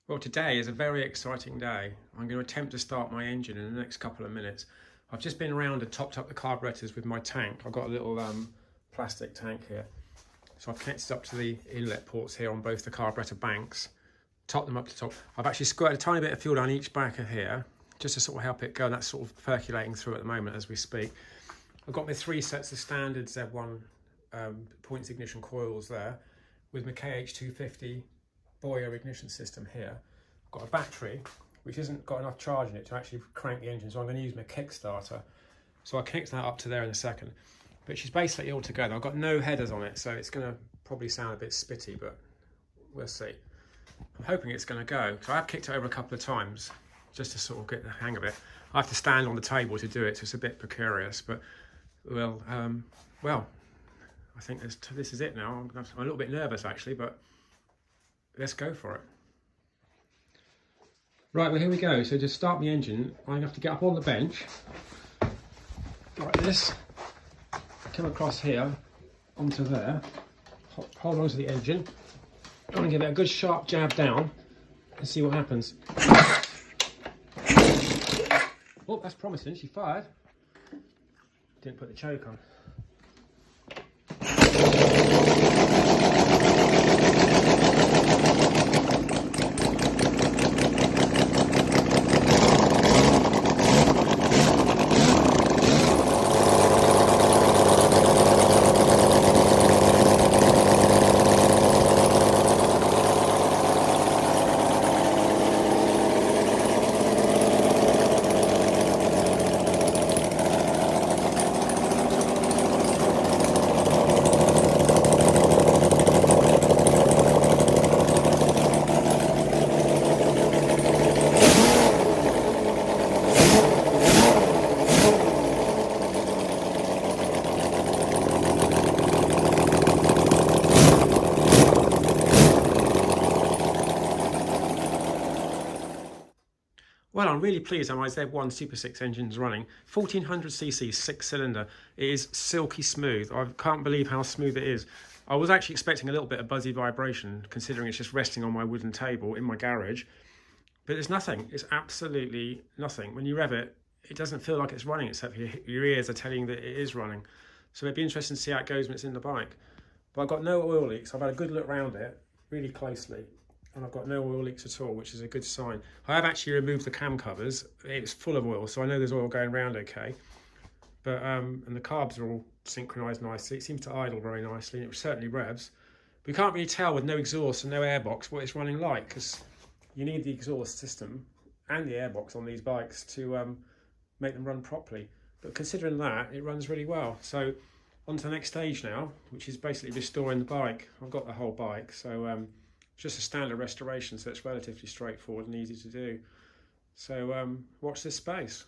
Well, today is a very exciting day. I'm going to attempt to start my engine in the next couple of minutes. I've just been around and topped up the carburetors with my tank. I've got a little plastic tank here. So I've connected up to the inlet ports here on both the carburetor banks, topped them up to top. I've actually squirted a tiny bit of fuel down each back of here, just to sort of help it go, and that's sort of percolating through at the moment as we speak. I've got my 3 sets of standard Z1 points ignition coils there, with my KH250 Boyer ignition system here. I've got a battery which hasn't got enough charge in it to actually crank the engine, so I'm going to use my Kickstarter. So I'll connect that up to there in a second. But she's basically all together. I've got no headers on it, so it's going to probably sound a bit spitty, but we'll see. I'm hoping it's going to go. So I have kicked it over a couple of times just to sort of get the hang of it. I have to stand on the table to do it, so it's a bit precarious, but well, I think this is it now. I'm a little bit nervous actually, but let's go for it. Right, well here we go. So to start the engine, I have to get up on the bench like this, come across here onto there, hold on to the engine. I'm going to give it a good sharp jab down and see what happens. Oh, that's promising. She fired. Didn't put the choke on. Well, I'm really pleased that my Z1 Super 6 engine's running. 1400cc 6-cylinder. It is silky smooth. I can't believe how smooth it is. I was actually expecting a little bit of buzzy vibration, considering it's just resting on my wooden table in my garage. But there's nothing. It's absolutely nothing. When you rev it, it doesn't feel like it's running, except your ears are telling you that it is running. So it'd be interesting to see how it goes when it's in the bike. But I've got no oil leaks. I've had a good look around it really closely, and I've got no oil leaks at all, which is a good sign. I have actually removed the cam covers. It's full of oil, so I know there's oil going around okay. But and the carbs are all synchronized nicely. It seems to idle very nicely, and it certainly revs. We can't really tell with no exhaust and no airbox what it's running like, because you need the exhaust system and the airbox on these bikes to make them run properly. But considering that, it runs really well. So on to the next stage now, which is basically restoring the bike. I've got the whole bike, so it's just a standard restoration, so it's relatively straightforward and easy to do. So watch this space.